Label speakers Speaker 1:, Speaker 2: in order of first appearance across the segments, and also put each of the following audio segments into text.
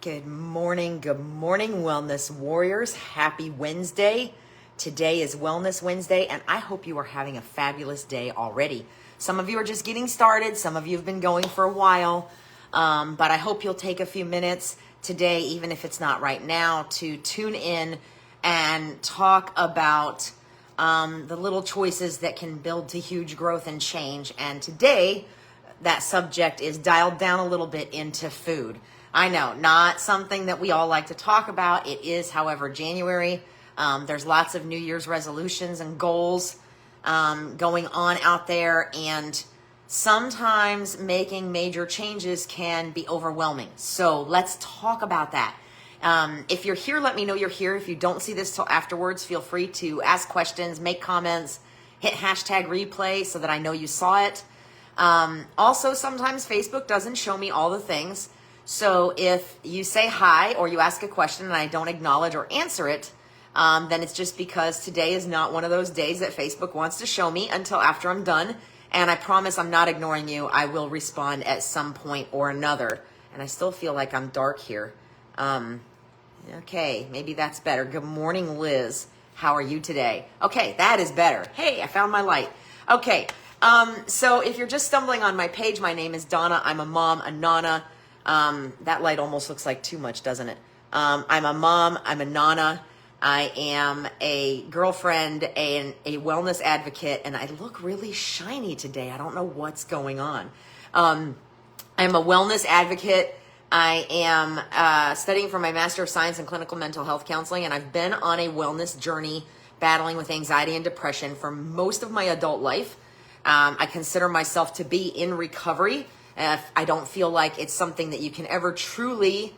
Speaker 1: Good morning, Wellness Warriors. Happy Wednesday. Today is Wellness Wednesday, and I hope you are having a fabulous day already. Some of you are just getting started. Some of you have been going for a while, but I hope you'll take a few minutes today, even if it's not right now, to tune in and talk about the little choices that can build to huge growth and change. And today, that subject is dialed down a little bit into food. I know, not something that we all like to talk about. It is, however, January. There's lots of New Year's resolutions and goals going on out there, and sometimes making major changes can be overwhelming. So let's talk about that. If you're here, let me know you're here. If you don't see this till afterwards, feel free to ask questions, make comments, hit hashtag replay so that I know you saw it. Also, sometimes Facebook doesn't show me all the things. So if you say hi or you ask a question and I don't acknowledge or answer it, then it's just because today is not one of those days that Facebook wants to show me until after I'm done. And I promise I'm not ignoring you. I will respond at some point or another. And I still feel like I'm dark here. Okay, maybe that's better. Good morning, Liz. How are you today? Okay, that is better. Hey, I found my light. Okay, so if you're just stumbling on my page, my name is Donna. I'm a mom, a nana. That light almost looks like too much, doesn't it? I'm a mom, I'm a nana, I am a girlfriend, and a wellness advocate, and I look really shiny today. I don't know what's going on. I'm a wellness advocate. I am studying for my Master of Science in Clinical Mental Health Counseling, and I've been on a wellness journey battling with anxiety and depression for most of my adult life. I consider myself to be in recovery. I don't feel like it's something that you can ever truly,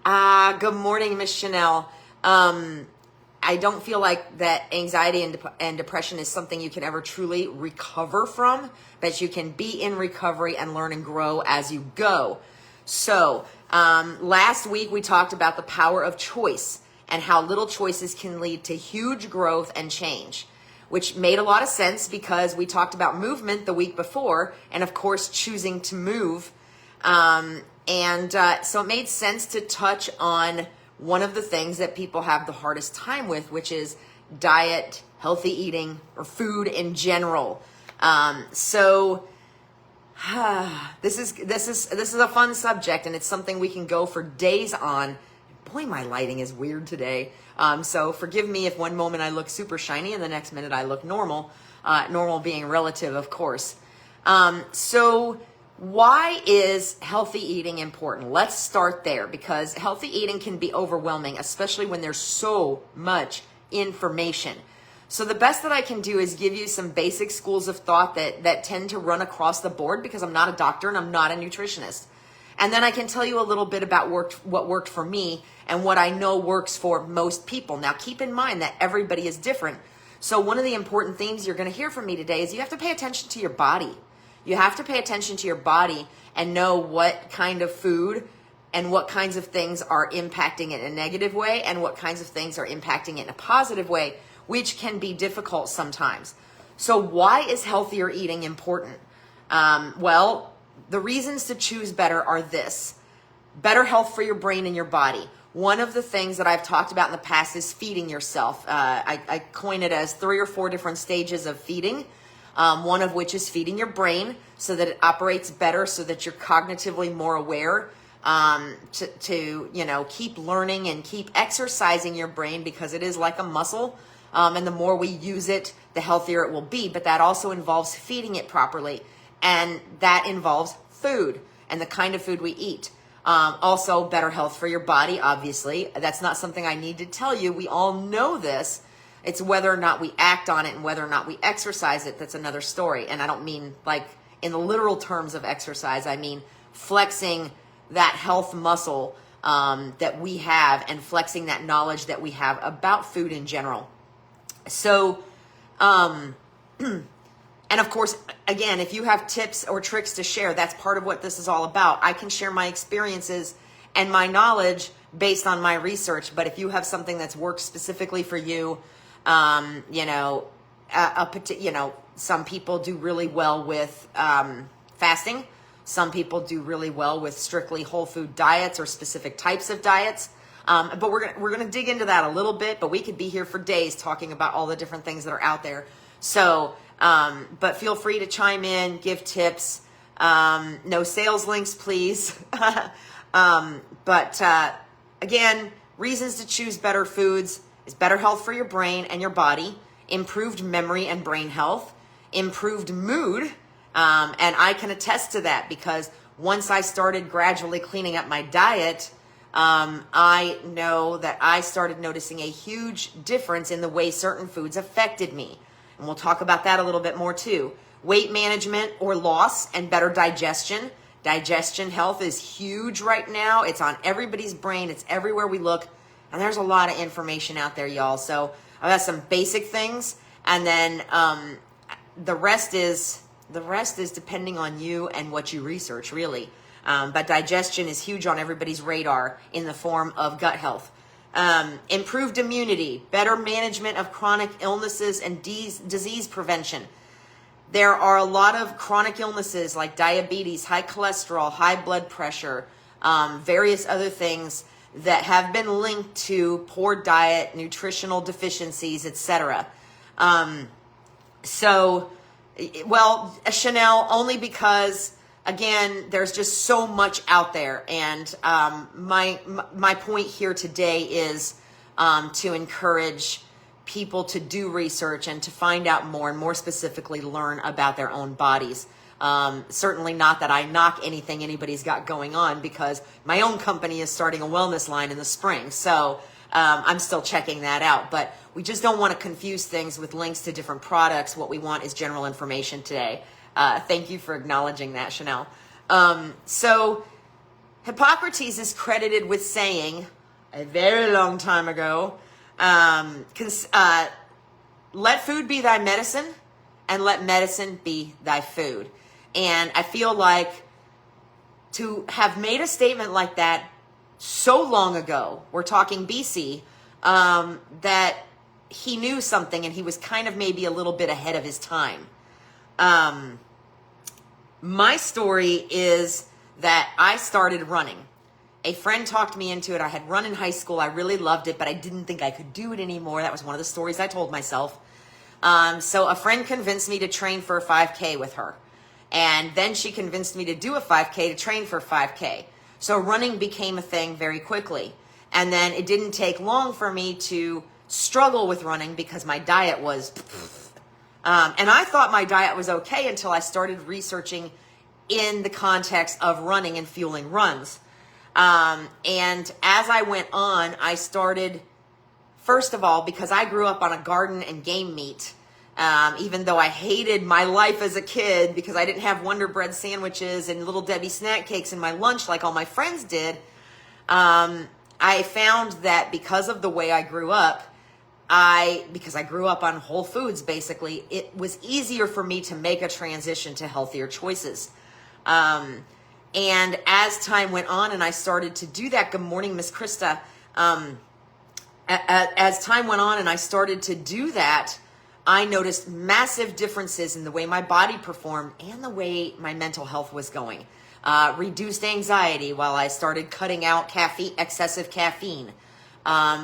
Speaker 1: good morning, Miss Chanel. I don't feel like that anxiety and depression is something you can ever truly recover from, but you can be in recovery and learn and grow as you go. So, last week we talked about the power of choice and how little choices can lead to huge growth and change, which made a lot of sense because we talked about movement the week before, and of course choosing to move. So it made sense to touch on one of the things that people have the hardest time with, which is diet, healthy eating, or food in general. This is a fun subject, and it's something we can go for days on. Boy, my lighting is weird today. So forgive me if one moment I look super shiny and the next minute I look normal. Normal being relative, of course. So why is healthy eating important? Let's start there, because healthy eating can be overwhelming, especially when there's so much information. So the best that I can do is give you some basic schools of thought that tend to run across the board, because I'm not a doctor and I'm not a nutritionist. And then I can tell you a little bit about what worked for me and what I know works for most people. Now, keep in mind that everybody is different. So one of the important themes you're going to hear from me today is you have to pay attention to your body. You have to pay attention to your body and know what kind of food and what kinds of things are impacting it in a negative way and what kinds of things are impacting it in a positive way, which can be difficult sometimes. So why is healthier eating important? Well, the reasons to choose better are this: better health for your brain and your body. One of the things that I've talked about in the past is feeding yourself. I coin it as 3 or 4 different stages of feeding. One of which is feeding your brain so that it operates better, so that you're cognitively more aware, to keep learning and keep exercising your brain, because it is like a muscle. And the more we use it, the healthier it will be. But that also involves feeding it properly. And that involves food and the kind of food we eat. Also, better health for your body, obviously. That's not something I need to tell you. We all know this. It's whether or not we act on it and whether or not we exercise it that's another story. And I don't mean like in the literal terms of exercise. I mean flexing that health muscle that we have and flexing that knowledge that we have about food in general. So, and of course, again, if you have tips or tricks to share, that's part of what this is all about. I can share my experiences and my knowledge based on my research. But if you have something that's worked specifically for you, some people do really well with fasting. Some people do really well with strictly whole food diets or specific types of diets. But we're gonna dig into that a little bit, but we could be here for days talking about all the different things that are out there. So, but feel free to chime in, give tips. No sales links, please. Again, reasons to choose better foods is better health for your brain and your body, improved memory and brain health, improved mood. And I can attest to that because once I started gradually cleaning up my diet, I know that I started noticing a huge difference in the way certain foods affected me. And we'll talk about that a little bit more too. Weight management or loss and better digestion. Digestion health is huge right now. It's on everybody's brain. It's everywhere we look. And there's a lot of information out there, y'all. So I've got some basic things. And then the rest is depending on you and what you research, really. But digestion is huge on everybody's radar in the form of gut health. Improved immunity, better management of chronic illnesses and disease prevention. There are a lot of chronic illnesses like diabetes, high cholesterol, high blood pressure, various other things that have been linked to poor diet, nutritional deficiencies, etc. Chanel, only because, again, there's just so much out there. And my point here today is to encourage people to do research and to find out more and more specifically learn about their own bodies. Certainly not that I knock anything anybody's got going on because my own company is starting a wellness line in the spring. So I'm still checking that out. But we just don't want to confuse things with links to different products. What we want is general information today. Thank you for acknowledging that, Chanel. So Hippocrates is credited with saying a very long time ago, let food be thy medicine and let medicine be thy food. And I feel like to have made a statement like that so long ago, we're talking BC, that he knew something and he was kind of maybe a little bit ahead of his time. My story is that I started running. A friend talked me into it. I had run in high school. I really loved it, but I didn't think I could do it anymore. That was one of the stories I told myself. So a friend convinced me to train for a 5K with her. And then she convinced me to do a 5K to train for a 5K. So running became a thing very quickly. And then it didn't take long for me to struggle with running because my diet was... and I thought my diet was okay until I started researching in the context of running and fueling runs. And as I went on, I started, first of all, because I grew up on a garden and game meat, even though I hated my life as a kid because I didn't have Wonder Bread sandwiches and Little Debbie snack cakes in my lunch like all my friends did, I found that because of the way I grew up, because I grew up on whole foods, basically, it was easier for me to make a transition to healthier choices. And as time went on and I started to do that, good morning, Miss Krista. As time went on and I started to do that, I noticed massive differences in the way my body performed and the way my mental health was going. Reduced anxiety while I started cutting out excessive caffeine.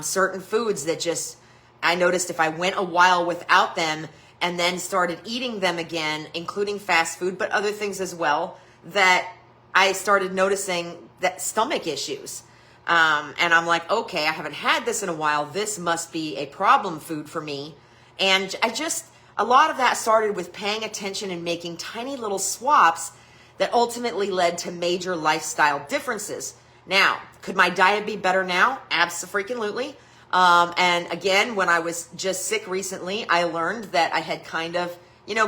Speaker 1: Certain foods that just, I noticed if I went a while without them and then started eating them again, including fast food, but other things as well, that I started noticing that stomach issues. And I'm like, okay, I haven't had this in a while. This must be a problem food for me. And a lot of that started with paying attention and making tiny little swaps that ultimately led to major lifestyle differences. Now, could my diet be better now? Abso-freaking-lutely. And again, when I was just sick recently, I learned that I had kind of,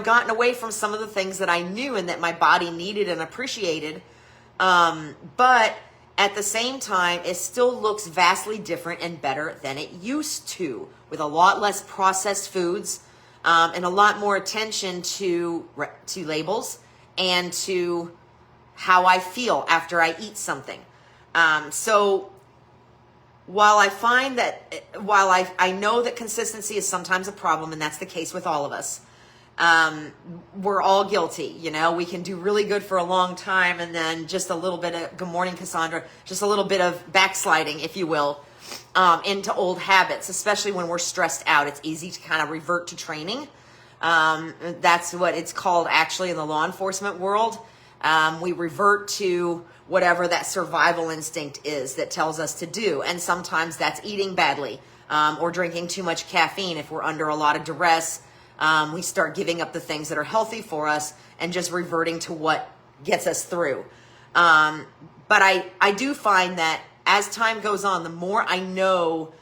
Speaker 1: gotten away from some of the things that I knew and that my body needed and appreciated. But at the same time, it still looks vastly different and better than it used to, with a lot less processed foods, and a lot more attention to labels and to how I feel after I eat something. So while I find that, I know that consistency is sometimes a problem, and that's the case with all of us, We're all guilty. You know, we can do really good for a long time and then just a little bit of, good morning, Cassandra, just a little bit of backsliding, if you will, into old habits, especially when we're stressed out. It's easy to kind of revert to training. That's what it's called actually in the law enforcement world. We revert to whatever that survival instinct is that tells us to do. And sometimes that's eating badly, or drinking too much caffeine. If we're under a lot of duress, we start giving up the things that are healthy for us and just reverting to what gets us through. But I do find that as time goes on, the more I know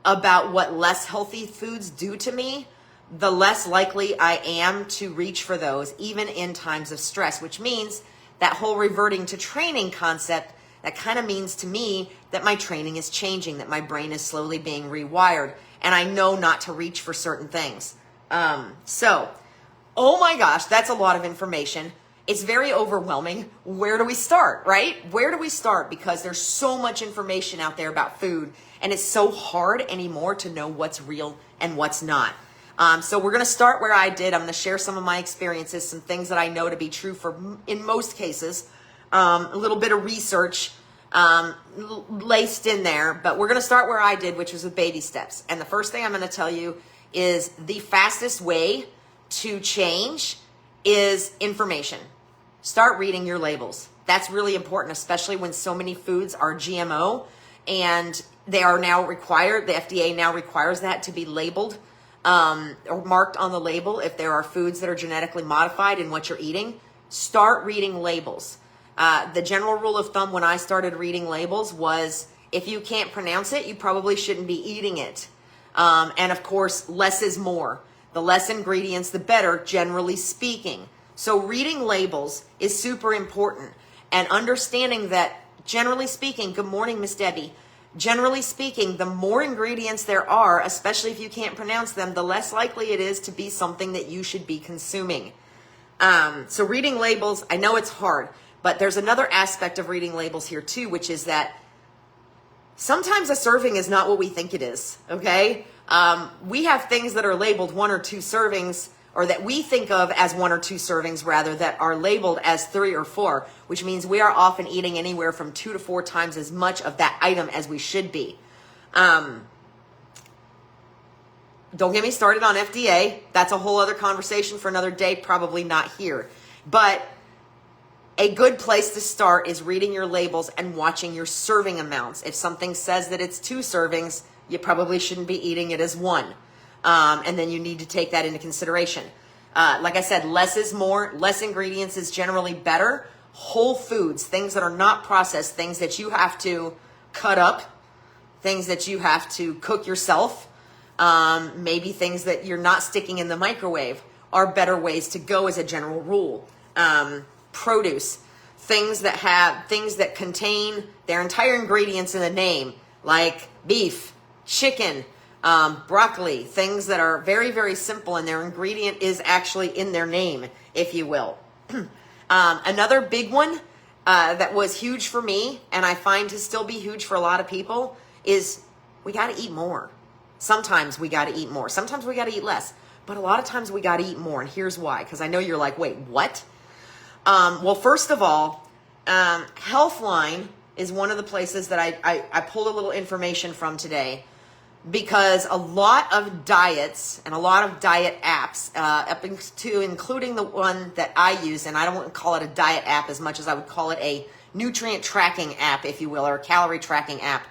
Speaker 1: about what less healthy foods do to me, the less likely I am to reach for those, even in times of stress, which means that whole reverting to training concept, that kind of means to me that my training is changing, that my brain is slowly being rewired, and I know not to reach for certain things. So, oh my gosh, that's a lot of information. It's very overwhelming. Where do we start, right? Where do we start? Because there's so much information out there about food, and it's so hard anymore to know what's real and what's not. So we're going to start where I did. I'm going to share some of my experiences, some things that I know to be true for, in most cases, a little bit of research laced in there. But we're going to start where I did, which was with baby steps. And the first thing I'm going to tell you is the fastest way to change is information. Start reading your labels. That's really important, especially when so many foods are GMO and they are now required. The FDA now requires that to be labeled or marked on the label if there are foods that are genetically modified in what you're eating. Start reading labels. The general rule of thumb when I started reading labels was if you can't pronounce it, you probably shouldn't be eating it. And of course, less is more. The less ingredients, the better, generally speaking. So reading labels is super important, and understanding that, generally speaking, good morning, Miss Debbie. Generally speaking, the more ingredients there are, especially if you can't pronounce them, the less likely it is to be something that you should be consuming. So reading labels, I know it's hard, but there's another aspect of reading labels here too, which is that sometimes a serving is not what we think it is, okay? We have things that are labeled 1 or 2 servings, or that we think of as 1 or 2 servings rather, that are labeled as 3 or 4, which means we are often eating anywhere from 2 to 4 times as much of that item as we should be. Don't get me started on FDA. That's a whole other conversation for another day, probably not here. But a good place to start is reading your labels and watching your serving amounts. If something says that it's 2 servings, you probably shouldn't be eating it as 1. And then you need to take that into consideration. Like I said, less is more. Less ingredients is generally better. Whole foods, things that are not processed, things that you have to cut up, things that you have to cook yourself, maybe things that you're not sticking in the microwave, are better ways to go as a general rule. Produce, things that contain their entire ingredients in the name, like beef, chicken, broccoli, things that are very, very simple and their ingredient is actually in their name, if you will. Another big one that was huge for me, and I find to still be huge for a lot of people, is we got to eat more. Sometimes we got to eat more. Sometimes we got to eat less. But a lot of times we got to eat more, and here's why. Because I know you're like, wait, what? Well, first of all, Healthline is one of the places that I pulled a little information from today, because a lot of diets and a lot of diet apps, up to including the one that I use, and I don't want to call it a diet app as much as I would call it a nutrient tracking app, if you will, or a calorie tracking app.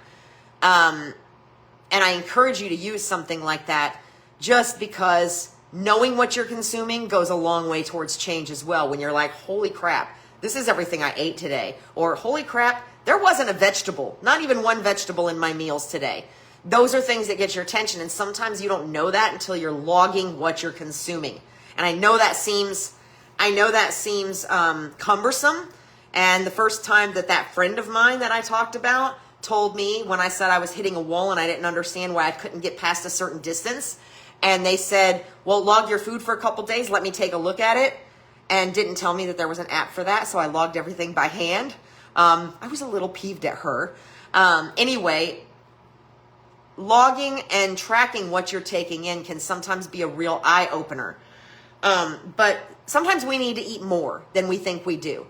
Speaker 1: And I encourage you to use something like that, just because knowing what you're consuming goes a long way towards change as well. When you're like, holy crap, this is everything I ate today. Or holy crap, there wasn't a vegetable, not even one vegetable in my meals today. Those are things that get your attention, and sometimes you don't know that until you're logging what you're consuming. And I know that seems cumbersome. And the first time that friend of mine that I talked about told me, when I said I was hitting a wall and I didn't understand why I couldn't get past a certain distance, and they said, well, log your food for a couple days, let me take a look at it, and didn't tell me that there was an app for that, so I logged everything by hand. I was a little peeved at her. Anyway, logging and tracking what you're taking in can sometimes be a real eye-opener. But sometimes we need to eat more than we think we do.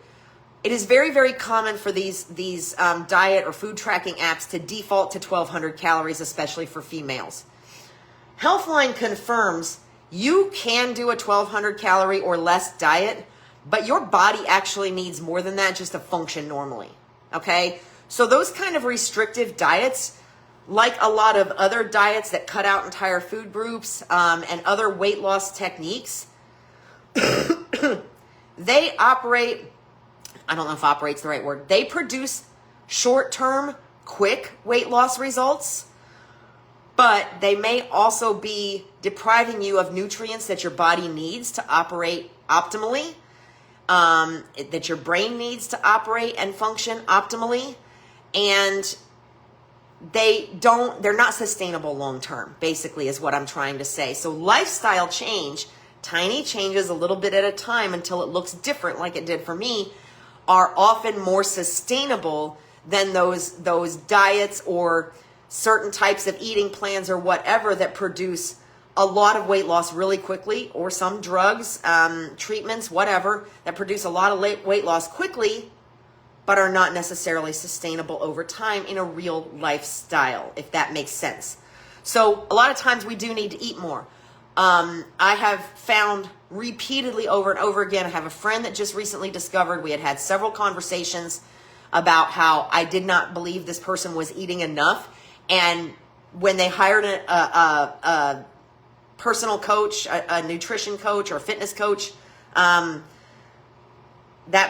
Speaker 1: It is very, very common for these diet or food tracking apps to default to 1,200 calories, especially for females. Healthline confirms you can do a 1,200 calorie or less diet, but your body actually needs more than that just to function normally, okay? So those kind of restrictive diets, like a lot of other diets that cut out entire food groups and other weight loss techniques, they operate, I don't know if operate's the right word, they produce short-term, quick weight loss results, but they may also be depriving you of nutrients that your body needs to operate optimally, that your brain needs to operate and function optimally, and they're not sustainable long-term, basically is what I'm trying to say. So lifestyle change, tiny changes a little bit at a time until it looks different like it did for me, are often more sustainable than those diets or certain types of eating plans or whatever that produce a lot of weight loss really quickly, or some drugs, treatments, whatever, that produce a lot of weight loss quickly, but are not necessarily sustainable over time in a real lifestyle, if that makes sense. So a lot of times we do need to eat more. I have found repeatedly over and over again, I have a friend that just recently discovered, we had several conversations about how I did not believe this person was eating enough. And when they hired a personal coach, a nutrition coach or fitness coach, that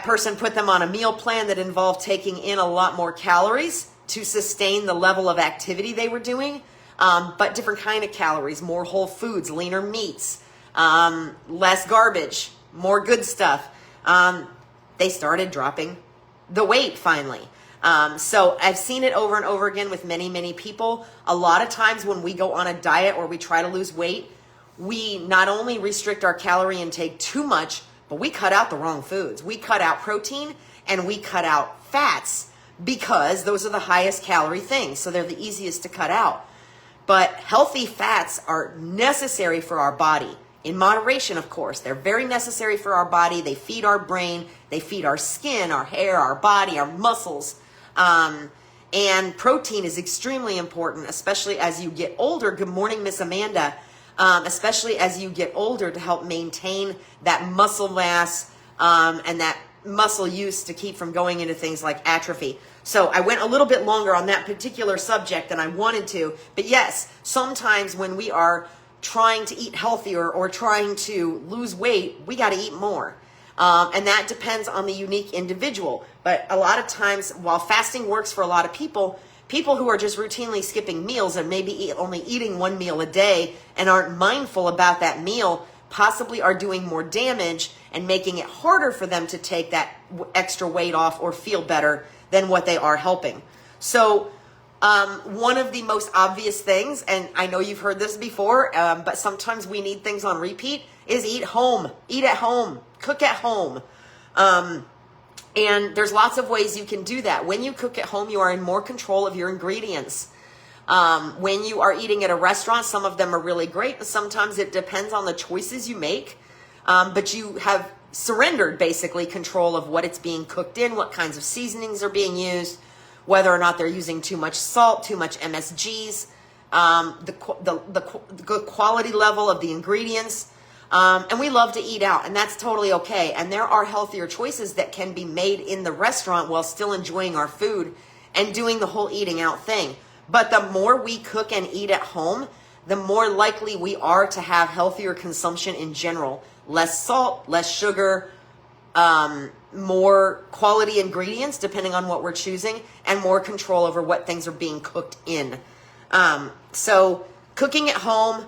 Speaker 1: person put them on a meal plan that involved taking in a lot more calories to sustain the level of activity they were doing, but different kind of calories, more whole foods, leaner meats, less garbage, more good stuff. They started dropping the weight finally. So I've seen it over and over again with many, many people. A lot of times when we go on a diet or we try to lose weight, we not only restrict our calorie intake too much, but we cut out the wrong foods. We cut out protein and we cut out fats because those are the highest calorie things. So they're the easiest to cut out. But healthy fats are necessary for our body. In moderation, of course. They're very necessary for our body. They feed our brain. They feed our skin, our hair, our body, our muscles. And protein is extremely important, especially as you get older. Good morning, Miss Amanda. Especially as you get older, to help maintain that muscle mass and that muscle use to keep from going into things like atrophy. So I went a little bit longer on that particular subject than I wanted to. But yes, sometimes when we are trying to eat healthier or trying to lose weight, we got to eat more. And that depends on the unique individual. But a lot of times, while fasting works for a lot of people, people who are just routinely skipping meals and maybe only eating one meal a day and aren't mindful about that meal possibly are doing more damage and making it harder for them to take that extra weight off or feel better than what they are helping. So one of the most obvious things, and I know you've heard this before, but sometimes we need things on repeat, is eat home. Eat at home. Cook at home. And there's lots of ways you can do that. When you cook at home, you are in more control of your ingredients. When you are eating at a restaurant, some of them are really great, and sometimes it depends on the choices you make. But you have surrendered basically control of what it's being cooked in, what kinds of seasonings are being used, whether or not they're using too much salt, too much MSGs, the quality level of the ingredients. And we love to eat out, and that's totally okay. And there are healthier choices that can be made in the restaurant while still enjoying our food and doing the whole eating out thing. But the more we cook and eat at home, the more likely we are to have healthier consumption in general. Less salt, less sugar, more quality ingredients depending on what we're choosing, and more control over what things are being cooked in. So cooking at home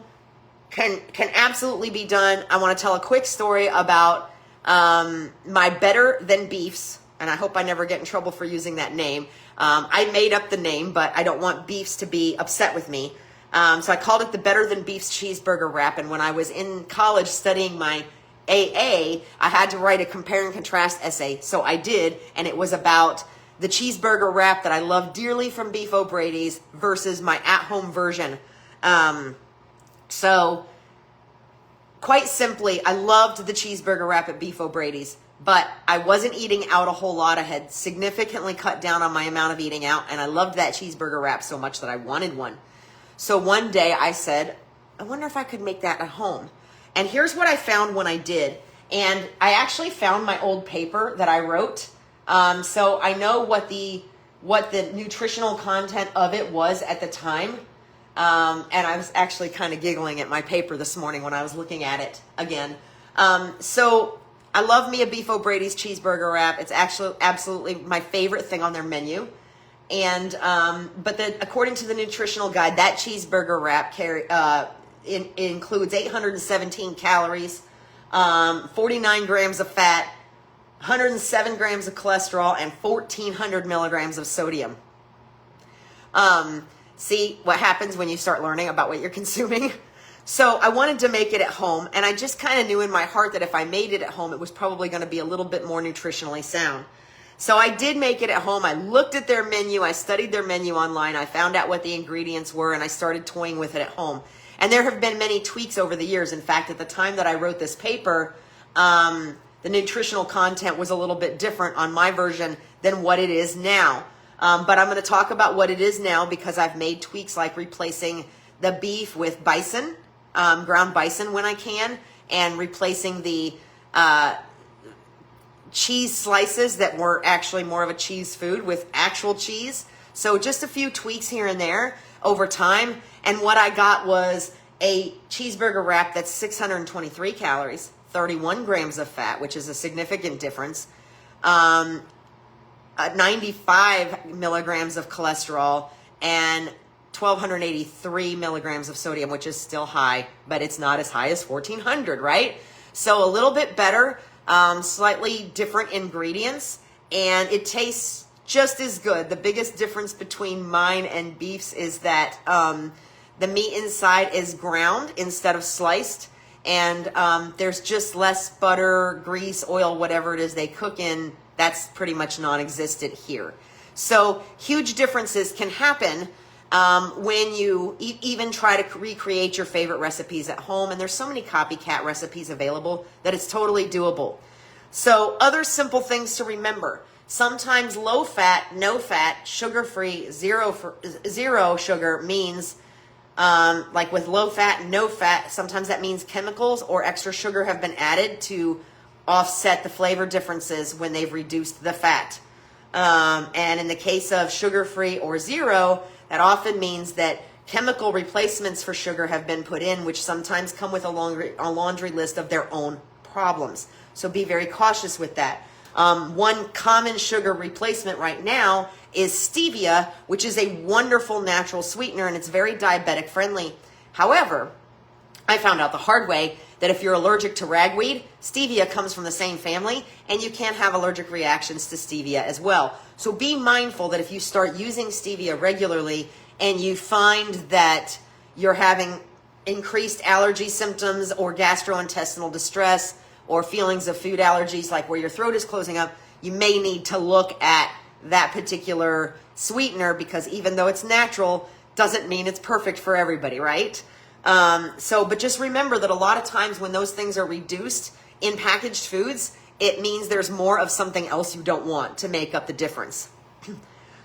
Speaker 1: can absolutely be done. I want to tell a quick story about my Better Than Beefs, and I hope I never get in trouble for using that name. I made up the name, but I don't want beefs to be upset with me. So I called it the Better Than Beefs Cheeseburger Wrap, and when I was in college studying my AA, I had to write a compare and contrast essay, so I did, and it was about the cheeseburger wrap that I love dearly from Beef O'Brady's versus my at-home version. So quite simply, I loved the cheeseburger wrap at Beef O'Brady's, but I wasn't eating out a whole lot. I had significantly cut down on my amount of eating out, and I loved that cheeseburger wrap so much that I wanted one. So one day I said, I wonder if I could make that at home. And here's what I found when I did. And I actually found my old paper that I wrote. So I know what the nutritional content of it was at the time. And I was actually kind of giggling at my paper this morning when I was looking at it again. So I love me a Beef O'Brady's cheeseburger wrap. It's actually absolutely my favorite thing on their menu. And but according to the nutritional guide, that cheeseburger wrap includes 817 calories, 49 grams of fat, 107 grams of cholesterol, and 1,400 milligrams of sodium. See what happens when you start learning about what you're consuming? So I wanted to make it at home, and I just kind of knew in my heart that if I made it at home, it was probably going to be a little bit more nutritionally sound. So I did make it at home. I looked at their menu. I studied their menu online. I found out what the ingredients were, and I started toying with it at home. And there have been many tweaks over the years. In fact, at the time that I wrote this paper, the nutritional content was a little bit different on my version than what it is now. But I'm going to talk about what it is now because I've made tweaks like replacing the beef with bison, ground bison when I can, and replacing the cheese slices that were actually more of a cheese food with actual cheese. So just a few tweaks here and there over time. And what I got was a cheeseburger wrap that's 623 calories, 31 grams of fat, which is a significant difference, 95 milligrams of cholesterol, and 1,283 milligrams of sodium, which is still high, but it's not as high as 1,400, right? So a little bit better, slightly different ingredients, and it tastes just as good. The biggest difference between mine and beef's is that the meat inside is ground instead of sliced, and there's just less butter, grease, oil, whatever it is they cook in. That's pretty much non-existent here. So huge differences can happen when you even try to recreate your favorite recipes at home. And there's so many copycat recipes available that it's totally doable. So other simple things to remember. Sometimes low fat, no fat, sugar-free, zero sugar means like with low fat, no fat, sometimes that means chemicals or extra sugar have been added to offset the flavor differences when they've reduced the fat. And in the case of sugar-free or zero, that often means that chemical replacements for sugar have been put in, which sometimes come with a laundry list of their own problems. So be very cautious with that. One common sugar replacement right now is stevia, which is a wonderful natural sweetener, and it's very diabetic friendly. However, I found out the hard way that if you're allergic to ragweed, stevia comes from the same family, and you can have allergic reactions to stevia as well. So be mindful that if you start using stevia regularly and you find that you're having increased allergy symptoms or gastrointestinal distress or feelings of food allergies, like where your throat is closing up, you may need to look at that particular sweetener, because even though it's natural, doesn't mean it's perfect for everybody, right? But just remember that a lot of times when those things are reduced in packaged foods, it means there's more of something else you don't want to make up the difference.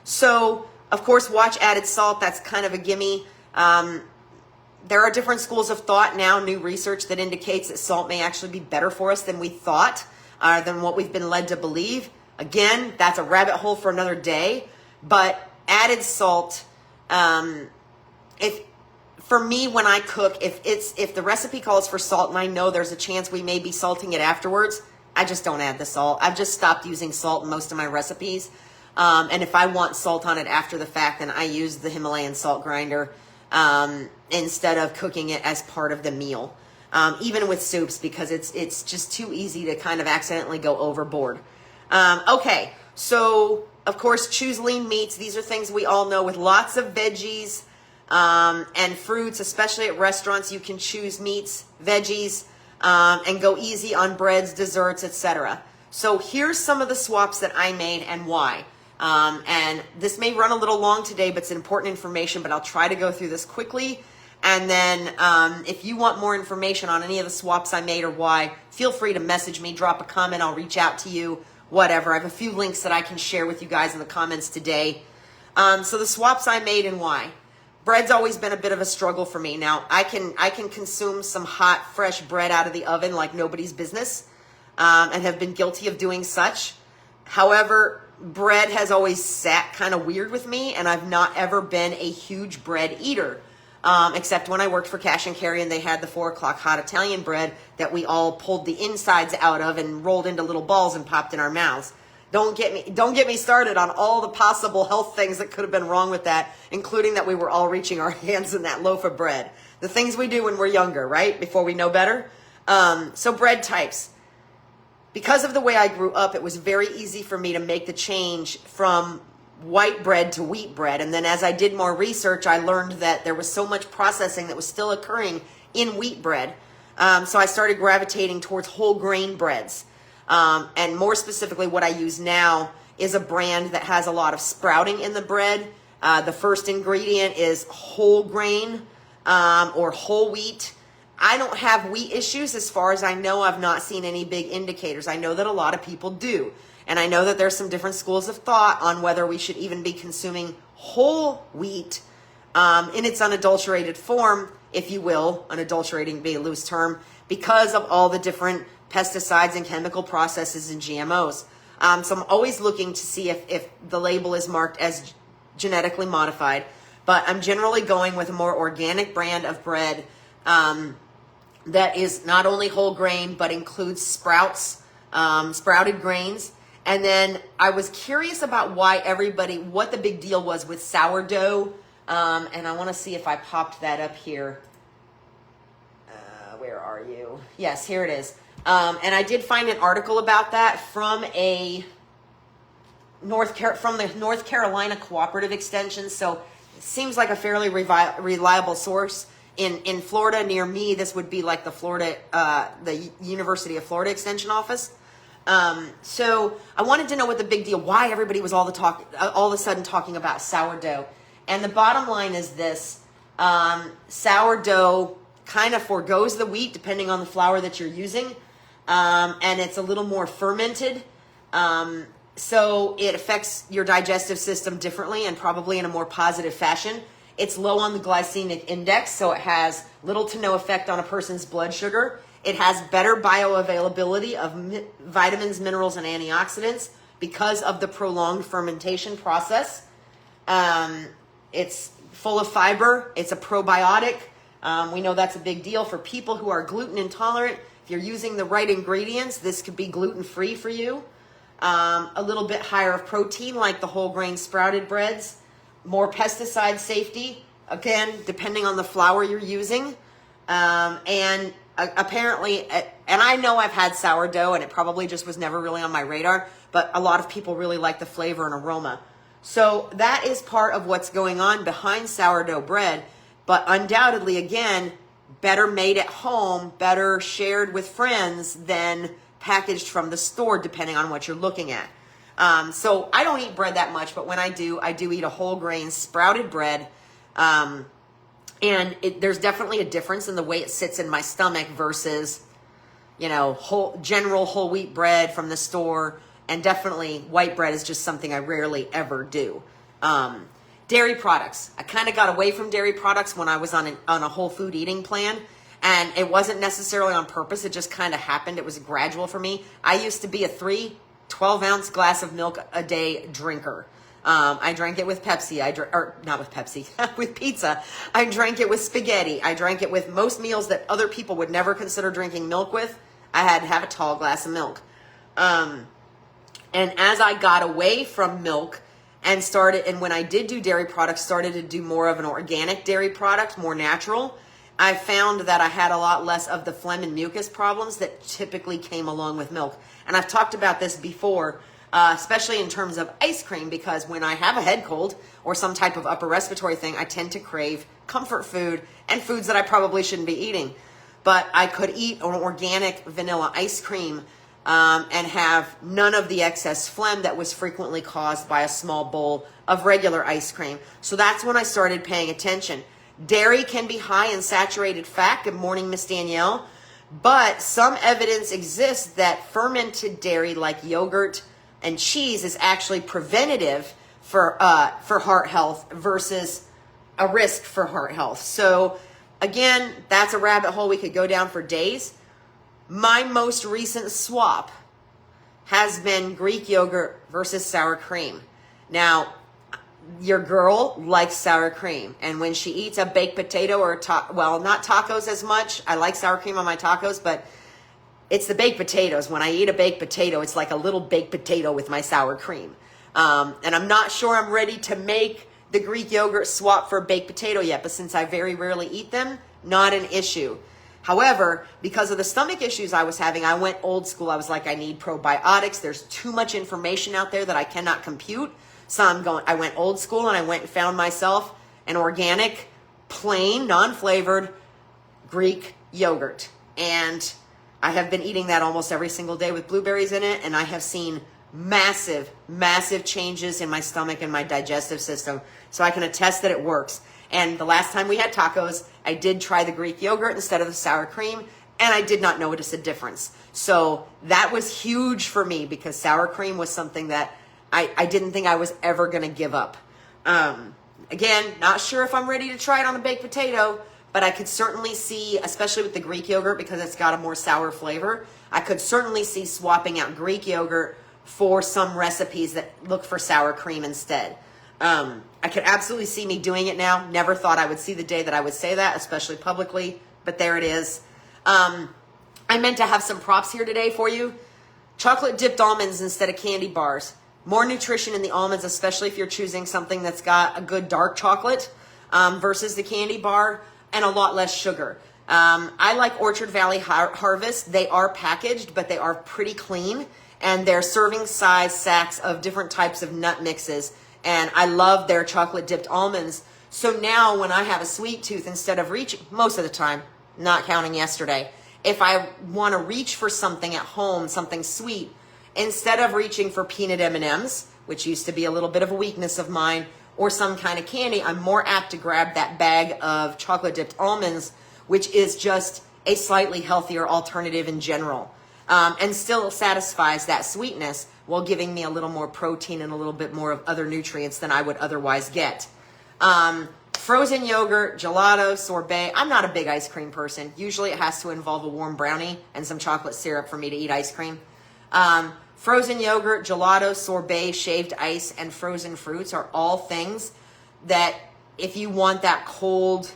Speaker 1: So, of course, watch added salt. That's kind of a gimme. There are different schools of thought now, new research that indicates that salt may actually be better for us than we thought, than what we've been led to believe. Again, that's a rabbit hole for another day. But added salt, for me, when I cook, if the recipe calls for salt and I know there's a chance we may be salting it afterwards, I just don't add the salt. I've just stopped using salt in most of my recipes. And if I want salt on it after the fact, then I use the Himalayan salt grinder instead of cooking it as part of the meal. Even with soups, because it's just too easy to kind of accidentally go overboard. Okay, so of course, choose lean meats. These are things we all know, with lots of veggies and fruits, especially at restaurants. You can choose meats, veggies, and go easy on breads, desserts, etc. So here's some of the swaps that I made and why. And this may run a little long today, but it's important information, but I'll try to go through this quickly. And then if you want more information on any of the swaps I made or why, feel free to message me, drop a comment, I'll reach out to you, whatever. I have a few links that I can share with you guys in the comments today. So the swaps I made and why. Bread's always been a bit of a struggle for me. Now, I can consume some hot, fresh bread out of the oven like nobody's business, and have been guilty of doing such. However, bread has always sat kind of weird with me, and I've not ever been a huge bread eater, except when I worked for Cash and Carry and they had the 4 o'clock hot Italian bread that we all pulled the insides out of and rolled into little balls and popped in our mouths. Don't get me started on all the possible health things that could have been wrong with that, including that we were all reaching our hands in that loaf of bread. The things we do when we're younger, right? Before we know better. So bread types. Because of the way I grew up, it was very easy for me to make the change from white bread to wheat bread. And then as I did more research, I learned that there was so much processing that was still occurring in wheat bread. So I started gravitating towards whole grain breads. And more specifically, what I use now is a brand that has a lot of sprouting in the bread. The first ingredient is whole grain or whole wheat. I don't have wheat issues as far as I know. I've not seen any big indicators. I know that a lot of people do. And I know that there's some different schools of thought on whether we should even be consuming whole wheat in its unadulterated form, if you will, unadulterating being a loose term, because of all the different pesticides and chemical processes and GMOs. So I'm always looking to see if the label is marked as genetically modified, but I'm generally going with a more organic brand of bread that is not only whole grain, but includes sprouts, sprouted grains. And then I was curious about what the big deal was with sourdough. And I want to see if I popped that up here. Where are you? Yes, here it is. And I did find an article about that from the North Carolina Cooperative Extension. So it seems like a fairly reliable source. In Florida near me, this would be like the University of Florida Extension Office. So I wanted to know what the big deal, why everybody was all of a sudden talking about sourdough. And the bottom line is this: sourdough kind of forgoes the wheat depending on the flour that you're using. And it's a little more fermented. So it affects your digestive system differently and probably in a more positive fashion. It's low on the glycemic index, so it has little to no effect on a person's blood sugar. It has better bioavailability of vitamins, minerals, and antioxidants because of the prolonged fermentation process. It's full of fiber. It's a probiotic. We know that's a big deal for people who are gluten intolerant. If you're using the right ingredients, this could be gluten-free for you. A little bit higher of protein, like the whole grain sprouted breads. More pesticide safety, again, depending on the flour you're using. And apparently, and I know I've had sourdough, and it probably just was never really on my radar, but a lot of people really like the flavor and aroma. So that is part of what's going on behind sourdough bread. But undoubtedly, again, better made at home, better shared with friends than packaged from the store, depending on what you're looking at. So I don't eat bread that much, but when I do eat a whole grain sprouted bread. And there's definitely a difference in the way it sits in my stomach versus, general whole wheat bread from the store. And definitely white bread is just something I rarely ever do. Dairy products. I kind of got away from dairy products when I was on a whole food eating plan. And it wasn't necessarily on purpose. It just kind of happened. It was gradual for me. I used to be a 12-ounce glass of milk a day drinker. I drank it with Pepsi. Not with Pepsi, with pizza. I drank it with spaghetti. I drank it with most meals that other people would never consider drinking milk with. I had to have a tall glass of milk. And as I got away from milk and when I did do dairy products, started to do more of an organic dairy product, more natural, I found that I had a lot less of the phlegm and mucus problems that typically came along with milk. And I've talked about this before, especially in terms of ice cream, because when I have a head cold or some type of upper respiratory thing, I tend to crave comfort food and foods that I probably shouldn't be eating. But I could eat an organic vanilla ice cream and have none of the excess phlegm that was frequently caused by a small bowl of regular ice cream. So that's when I started paying attention. Dairy can be high in saturated fat. Good morning, Miss Danielle. But some evidence exists that fermented dairy like yogurt and cheese is actually preventative for heart health versus a risk for heart health. So again, that's a rabbit hole we could go down for days. My most recent swap has been Greek yogurt versus sour cream. Now, your girl likes sour cream, and when she eats a baked potato or well, not tacos as much. I like sour cream on my tacos, but it's the baked potatoes. When I eat a baked potato, it's like a little baked potato with my sour cream. And I'm not sure I'm ready to make the Greek yogurt swap for a baked potato yet, but since I very rarely eat them, not an issue. However, because of the stomach issues I was having, I went old school. I was like, I need probiotics. There's too much information out there that I cannot compute. So I went old school, and I went and found myself an organic, plain, non-flavored Greek yogurt. And I have been eating that almost every single day with blueberries in it, and I have seen massive, massive changes in my stomach and my digestive system. So I can attest that it works. And the last time we had tacos, I did try the Greek yogurt instead of the sour cream, and I did not notice a difference. So that was huge for me, because sour cream was something that I didn't think I was ever going to give up. Again, not sure if I'm ready to try it on a baked potato, but I could certainly see, especially with the Greek yogurt, because it's got a more sour flavor, I could certainly see swapping out Greek yogurt for some recipes that look for sour cream instead. I could absolutely see me doing it now. Never thought I would see the day that I would say that, especially publicly, but there it is. I meant to have some props here today for you. Chocolate dipped almonds instead of candy bars. More nutrition in the almonds, especially if you're choosing something that's got a good dark chocolate versus the candy bar, and a lot less sugar. I like Orchard Valley Harvest. They are packaged, but they are pretty clean, and they're serving size sacks of different types of nut mixes. And I love their chocolate dipped almonds. So now when I have a sweet tooth, instead of reaching, most of the time, not counting yesterday, if I want to reach for something at home, something sweet, instead of reaching for peanut M&Ms, which used to be a little bit of a weakness of mine, or some kind of candy, I'm more apt to grab that bag of chocolate dipped almonds, which is just a slightly healthier alternative in general, and still satisfies that sweetness while giving me a little more protein and a little bit more of other nutrients than I would otherwise get. Frozen yogurt, gelato, sorbet. I'm not a big ice cream person. Usually it has to involve a warm brownie and some chocolate syrup for me to eat ice cream. Frozen yogurt, gelato, sorbet, shaved ice, and frozen fruits are all things that if you want that cold,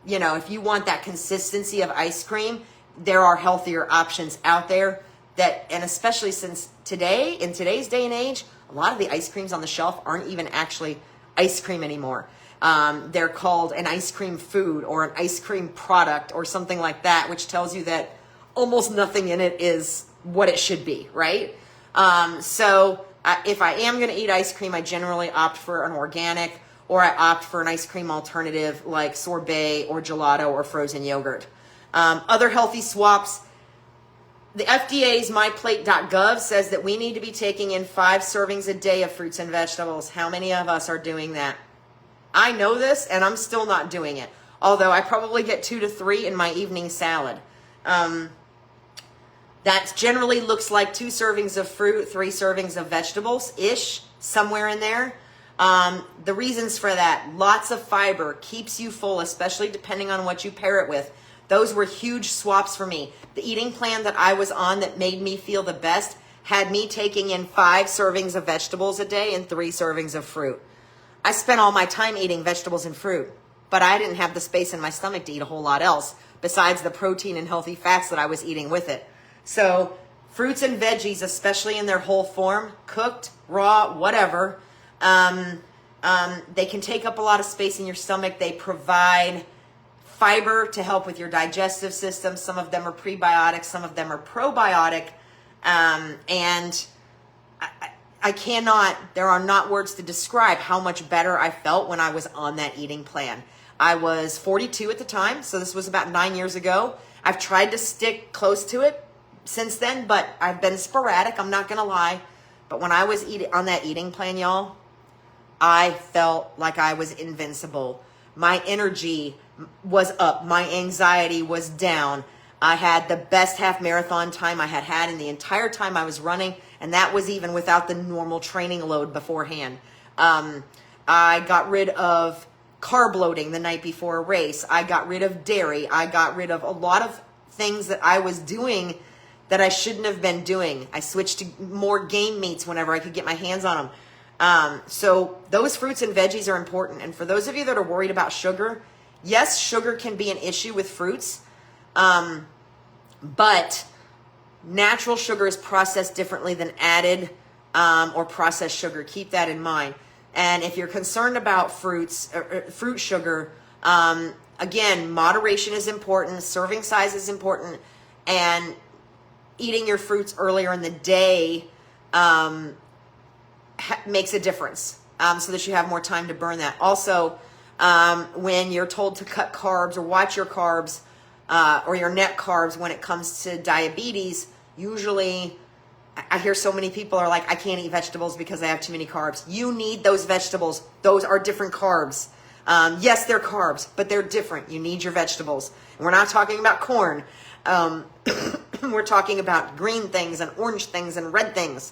Speaker 1: if you want that consistency of ice cream, there are healthier options out there and especially since in today's day and age, a lot of the ice creams on the shelf aren't even actually ice cream anymore. They're called an ice cream food or an ice cream product or something like that, which tells you that almost nothing in it is what it should be, right? So if I am going to eat ice cream, I generally opt for an organic, or I opt for an ice cream alternative like sorbet or gelato or frozen yogurt. Other healthy swaps. The FDA's myplate.gov says that we need to be taking in 5 servings a day of fruits and vegetables. How many of us are doing that? I know this, and I'm still not doing it. Although I probably get 2 to 3 in my evening salad. That generally looks like 2 servings of fruit, 3 servings of vegetables-ish, somewhere in there. The reasons for that: lots of fiber, keeps you full, especially depending on what you pair it with. Those were huge swaps for me. The eating plan that I was on that made me feel the best had me taking in 5 servings of vegetables a day and 3 servings of fruit. I spent all my time eating vegetables and fruit, but I didn't have the space in my stomach to eat a whole lot else besides the protein and healthy fats that I was eating with it. So fruits and veggies, especially in their whole form, cooked, raw, whatever, they can take up a lot of space in your stomach. They provide fiber to help with your digestive system. Some of them are prebiotic, some of them are probiotic. And I cannot, there are not words to describe how much better I felt when I was on that eating plan. I was 42 at the time, so this was about 9 years ago. I've tried to stick close to it since then, but I've been sporadic, I'm not going to lie. But when I was on that eating plan, y'all, I felt like I was invincible. my energy was up, my anxiety was down. I had the best half marathon time I had in the entire time I was running, and that was even without the normal training load beforehand. I got rid of carb loading the night before a race. I got rid of dairy. I got rid of a lot of things that I was doing that I shouldn't have been doing. I switched to more game meats whenever I could get my hands on them. So those fruits and veggies are important. And for those of you that are worried about sugar, yes, sugar can be an issue with fruits, but natural sugar is processed differently than added or processed sugar. Keep that in mind. And if you're concerned about fruits, fruit sugar, again, moderation is important, serving size is important, and eating your fruits earlier in the day makes a difference, so that you have more time to burn that. Also, when you're told to cut carbs or watch your carbs or your net carbs when it comes to diabetes, usually I hear so many people are like, I can't eat vegetables because I have too many carbs. You need those vegetables. Those are different carbs. Yes, they're carbs, but they're different. You need your vegetables. And we're not talking about corn. We're talking about green things and orange things and red things.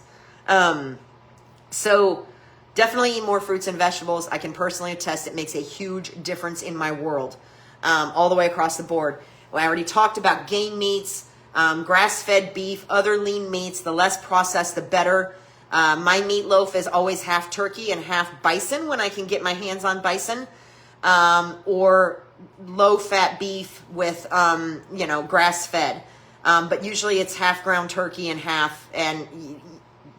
Speaker 1: So definitely eat more fruits and vegetables. I can personally attest it makes a huge difference in my world, all the way across the board. Well, I already talked about game meats, grass-fed beef, other lean meats. The less processed, the better. My meatloaf is always half turkey and half bison when I can get my hands on bison, or low-fat beef with, grass-fed. But usually it's half ground turkey and half, and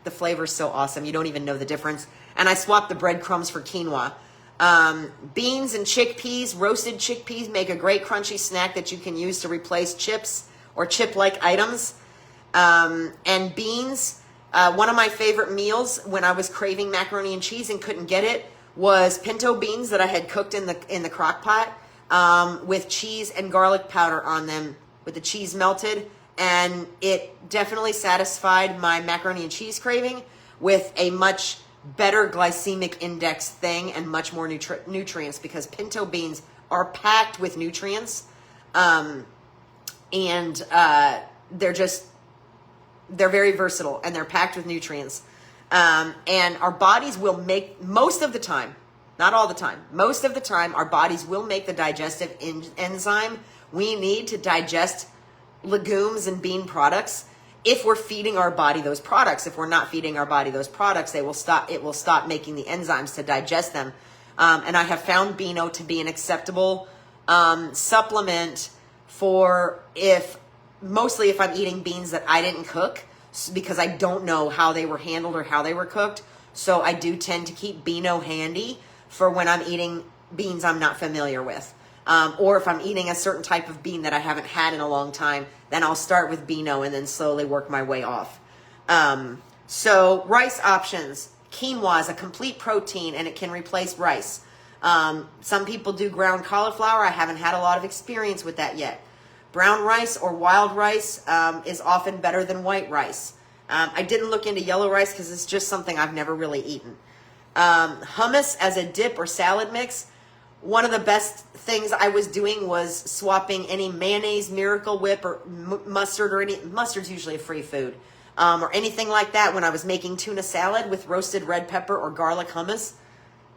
Speaker 1: the flavor's so awesome. You don't even know the difference. And I swap the breadcrumbs for quinoa. Beans and chickpeas, roasted chickpeas make a great crunchy snack that you can use to replace chips or chip-like items. And beans, one of my favorite meals when I was craving macaroni and cheese and couldn't get it was pinto beans that I had cooked in the crock pot with cheese and garlic powder on them, with the cheese melted. And it definitely satisfied my macaroni and cheese craving with a much better glycemic index thing and much more nutrients, because pinto beans are packed with nutrients. And they're very versatile, and they're packed with nutrients. And our bodies will make, most of the time, not all the time, most of the time, our bodies will make the digestive enzyme we need to digest legumes and bean products. If we're feeding our body those products, if we're not feeding our body those products, it will stop making the enzymes to digest them. And I have found Beano to be an acceptable supplement for mostly if I'm eating beans that I didn't cook, because I don't know how they were handled or how they were cooked. So I do tend to keep Beano handy for when I'm eating beans I'm not familiar with. Or if I'm eating a certain type of bean that I haven't had in a long time, then I'll start with Beano and then slowly work my way off. So rice options. Quinoa is a complete protein and it can replace rice. Some people do ground cauliflower. I haven't had a lot of experience with that yet. Brown rice or wild rice is often better than white rice. I didn't look into yellow rice because it's just something I've never really eaten. Hummus as a dip or salad mix. One of the best things I was doing was swapping any mayonnaise, Miracle Whip, or mustard, or mustard's usually a free food, or anything like that when I was making tuna salad with roasted red pepper or garlic hummus.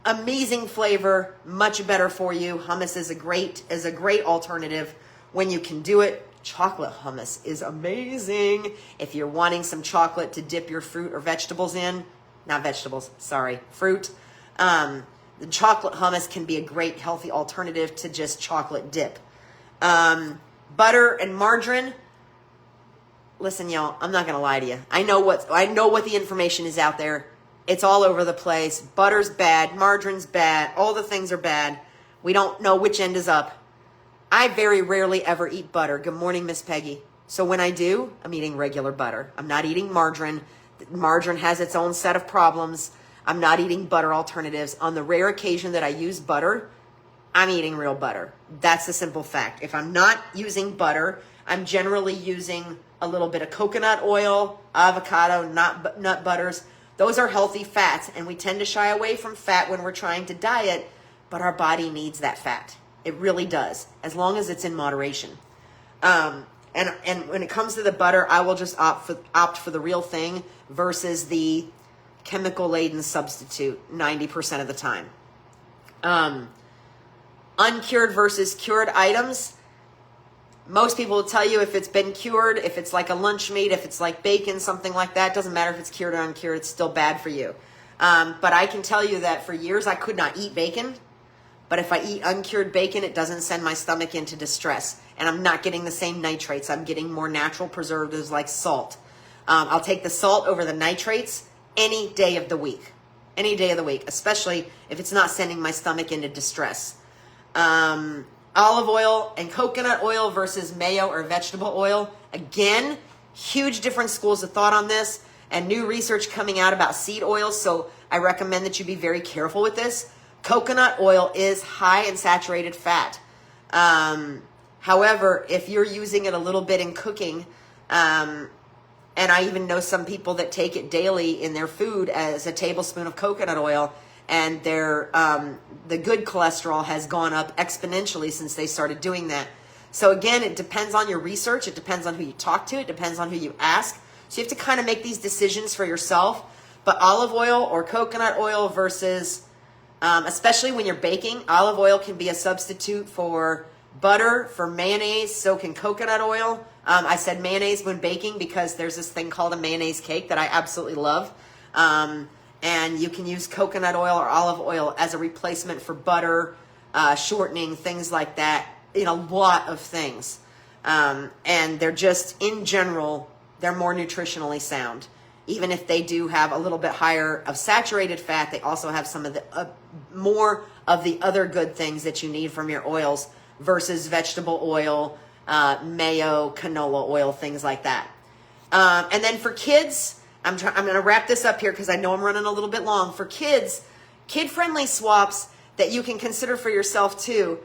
Speaker 1: Amazing flavor, much better for you. Hummus is a great alternative when you can do it. Chocolate hummus is amazing if you're wanting some chocolate to dip your fruit or vegetables in. Not vegetables, sorry, fruit. The chocolate hummus can be a great healthy alternative to just chocolate dip. Butter and margarine. Listen, y'all, I'm not gonna lie to you. I know what the information is out there. It's all over the place. Butter's bad, margarine's bad, all the things are bad. We don't know which end is up. I very rarely ever eat butter. Good morning, Miss Peggy. So when I do, I'm eating regular butter. I'm not eating margarine. Margarine has its own set of problems. I'm not eating butter alternatives. On the rare occasion that I use butter, I'm eating real butter. That's the simple fact. If I'm not using butter, I'm generally using a little bit of coconut oil, avocado, nut butters. Those are healthy fats, and we tend to shy away from fat when we're trying to diet but our body needs that fat. It really does, as long as it's in moderation. And when it comes to the butter, I will just opt for the real thing versus the chemical-laden substitute 90% of the time. Uncured versus cured items. Most people will tell you if it's been cured, if it's like a lunch meat, if it's like bacon, something like that, doesn't matter if it's cured or uncured, it's still bad for you. But I can tell you that for years I could not eat bacon. But if I eat uncured bacon, it doesn't send my stomach into distress. And I'm not getting the same nitrates. I'm getting more natural preservatives like salt. I'll take the salt over the nitrates any day of the week. Any day of the week, especially if it's not sending my stomach into distress. Olive oil and coconut oil versus mayo or vegetable oil. Again, huge different schools of thought on this and new research coming out about seed oils. So I recommend that you be very careful with this. Coconut oil is high in saturated fat. However, if you're using it a little bit in cooking, and I even know some people that take it daily in their food as a tablespoon of coconut oil, and their the good cholesterol has gone up exponentially since they started doing that. So again, it depends on your research. It depends on who you talk to. It depends on who you ask. So you have to kind of make these decisions for yourself. But olive oil or coconut oil versus, especially when you're baking, olive oil can be a substitute for butter, for mayonnaise. So can coconut oil. I said mayonnaise when baking because there's this thing called a mayonnaise cake that I absolutely love. And you can use coconut oil or olive oil as a replacement for butter, shortening, things like that, in a lot of things. And they're just, in general, they're more nutritionally sound. Even if they do have a little bit higher of saturated fat, they also have some of the more of the other good things that you need from your oils versus vegetable oil, mayo, canola oil, things like that. And then for kids, I'm going to wrap this up here because I know I'm running a little bit long. For kids, kid-friendly swaps that you can consider for yourself too.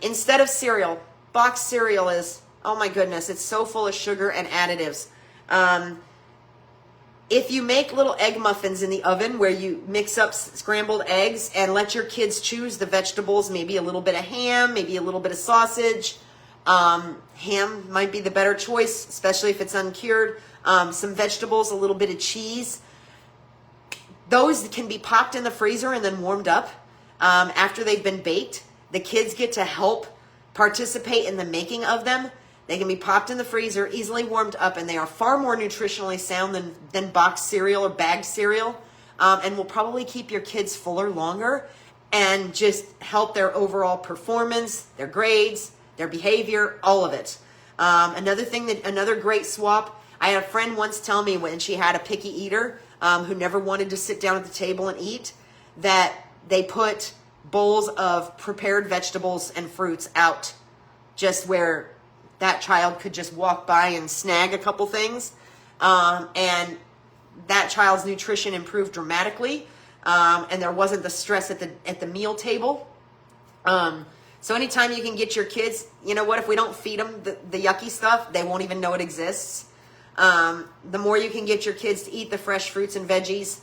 Speaker 1: Instead of cereal, boxed cereal is, oh my goodness, it's so full of sugar and additives. If you make little egg muffins in the oven where you mix up scrambled eggs and let your kids choose the vegetables, maybe a little bit of ham, maybe a little bit of sausage. Ham might be the better choice, especially if it's uncured. Some vegetables, a little bit of cheese. Those can be popped in the freezer and then warmed up after they've been baked. The kids get to help participate in the making of them. They can be popped in the freezer, easily warmed up, and they are far more nutritionally sound than boxed cereal or bagged cereal, and will probably keep your kids fuller longer and just help their overall performance, their grades, their behavior, all of it. Another great swap, I had a friend once tell me when she had a picky eater who never wanted to sit down at the table and eat, that they put bowls of prepared vegetables and fruits out just where that child could just walk by and snag a couple things. And that child's nutrition improved dramatically. And there wasn't the stress at the meal table. So anytime you can get your kids, you know what, if we don't feed them the yucky stuff, they won't even know it exists. The more you can get your kids to eat the fresh fruits and veggies,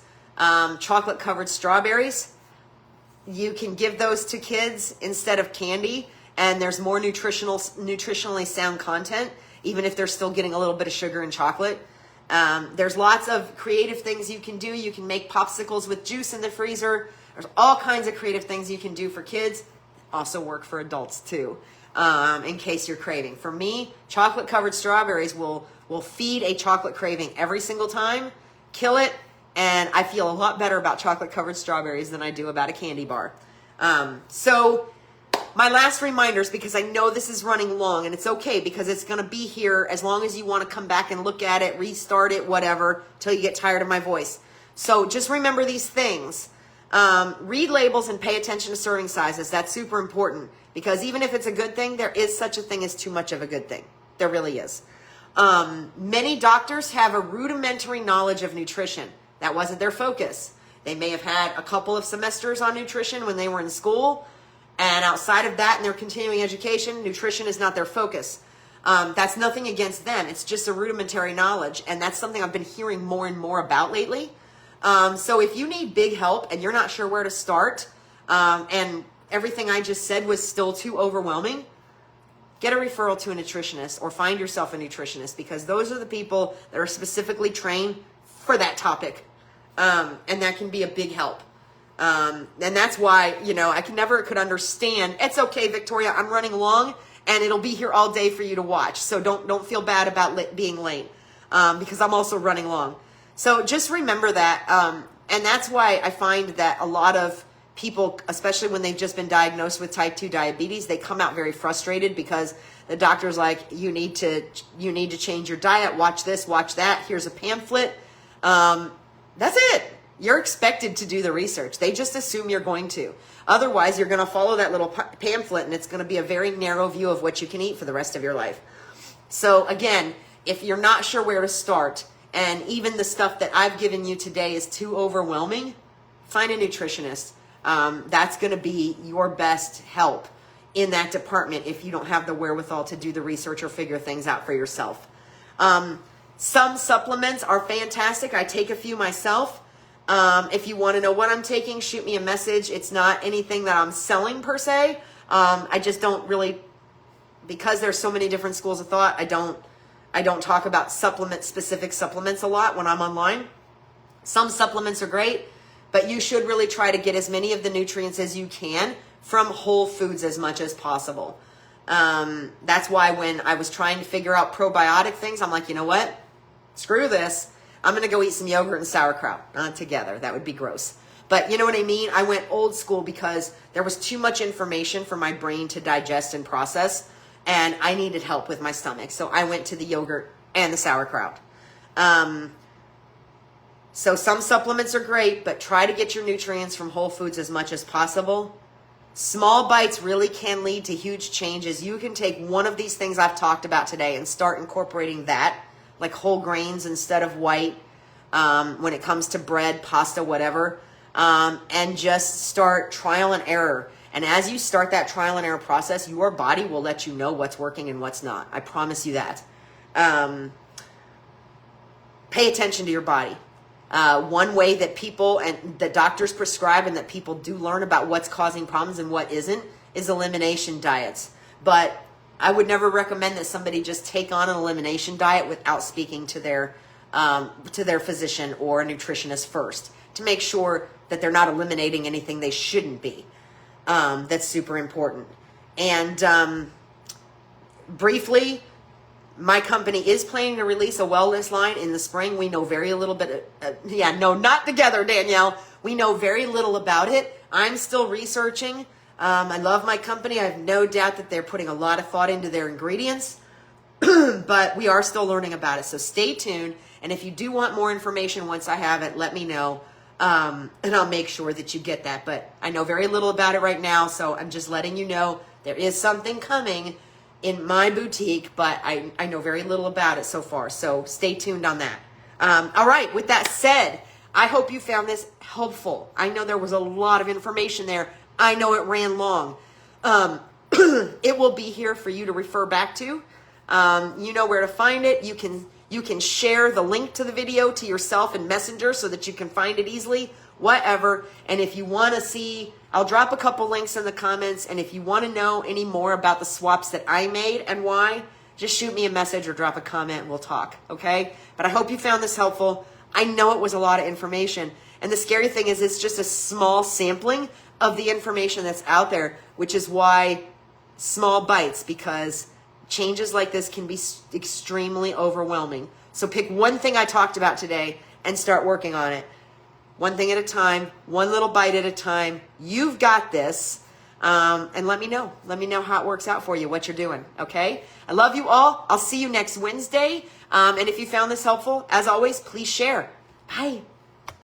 Speaker 1: chocolate covered strawberries, you can give those to kids instead of candy, and there's more nutritionally sound content, even if they're still getting a little bit of sugar and chocolate. There's lots of creative things you can do. You can make popsicles with juice in the freezer. There's all kinds of creative things you can do for kids. Also work for adults too, in case you're craving. For me, chocolate covered strawberries will feed a chocolate craving every single time, kill it, and I feel a lot better about chocolate covered strawberries than I do about a candy bar. So my last reminders, because I know this is running long, and it's okay because it's going to be here as long as you want to come back and look at it, restart it, whatever, till you get tired of my voice. So just remember these things. Read labels and pay attention to serving sizes. That's super important because even if it's a good thing, there is such a thing as too much of a good thing. There really is. Many doctors have a rudimentary knowledge of nutrition. That wasn't their focus. They may have had a couple of semesters on nutrition when they were in school, and outside of that in their continuing education, nutrition is not their focus. That's nothing against them. It's just a rudimentary knowledge, and that's something I've been hearing more and more about lately. So if you need big help and you're not sure where to start, and everything I just said was still too overwhelming, get a referral to a nutritionist or find yourself a nutritionist, because those are the people that are specifically trained for that topic. And that can be a big help. And that's why, I never could understand. It's okay, Victoria, I'm running long and it'll be here all day for you to watch. So don't feel bad about being late, because I'm also running long. So just remember that. And that's why I find that a lot of people, especially when they've just been diagnosed with type 2 diabetes, they come out very frustrated because the doctor's like, you need to change your diet. Watch this, watch that. Here's a pamphlet. That's it. You're expected to do the research. They just assume you're going to. Otherwise, you're going to follow that little pamphlet, and it's going to be a very narrow view of what you can eat for the rest of your life. So again, if you're not sure where to start, and even the stuff that I've given you today is too overwhelming, find a nutritionist. That's going to be your best help in that department if you don't have the wherewithal to do the research or figure things out for yourself. Some supplements are fantastic. I take a few myself. If you want to know what I'm taking, shoot me a message. It's not anything that I'm selling per se. I just don't really, because there's so many different schools of thought, I don't talk about specific supplements a lot when I'm online. Some supplements are great, but you should really try to get as many of the nutrients as you can from whole foods as much as possible. That's why when I was trying to figure out probiotic things, I'm like, you know what? Screw this. I'm going to go eat some yogurt and sauerkraut. Not together. That would be gross. But you know what I mean? I went old school because there was too much information for my brain to digest and process, and I needed help with my stomach. So I went to the yogurt and the sauerkraut. So some supplements are great, but try to get your nutrients from whole foods as much as possible. Small bites really can lead to huge changes. You can take one of these things I've talked about today and start incorporating that, like whole grains instead of white, when it comes to bread, pasta, whatever, and just start trial and error. And as you start that trial and error process, your body will let you know what's working and what's not. I promise you that. Pay attention to your body. One way that people and the doctors prescribe and that people do learn about what's causing problems and what isn't is elimination diets. But I would never recommend that somebody just take on an elimination diet without speaking to their physician or a nutritionist first to make sure that they're not eliminating anything they shouldn't be. That's super important. And briefly, my company is planning to release a wellness line in the spring. We know very little bit. No, not together, Danielle. We know very little about it. I'm still researching. I love my company. I have no doubt that they're putting a lot of thought into their ingredients, but we are still learning about it. So stay tuned. And if you do want more information once I have it, let me know. And I'll make sure that you get that. But I know very little about it right now. So I'm just letting you know there is something coming in my boutique, but I know very little about it so far. So stay tuned on that. All right. With that said, I hope you found this helpful. I know there was a lot of information there. I know it ran long. It will be here for you to refer back to. You know where to find it. You can share the link to the video to yourself in Messenger so that you can find it easily, whatever. And if you want to see, I'll drop a couple links in the comments. And if you want to know any more about the swaps that I made and why, just shoot me a message or drop a comment and we'll talk, okay? But I hope you found this helpful. I know it was a lot of information. And the scary thing is it's just a small sampling of the information that's out there, which is why small bites, because changes like this can be extremely overwhelming. So pick one thing I talked about today and start working on it. One thing at a time, one little bite at a time. You've got this. And let me know. Let me know how it works out for you, what you're doing, okay? I love you all. I'll see you next Wednesday. And if you found this helpful, as always, please share. Bye.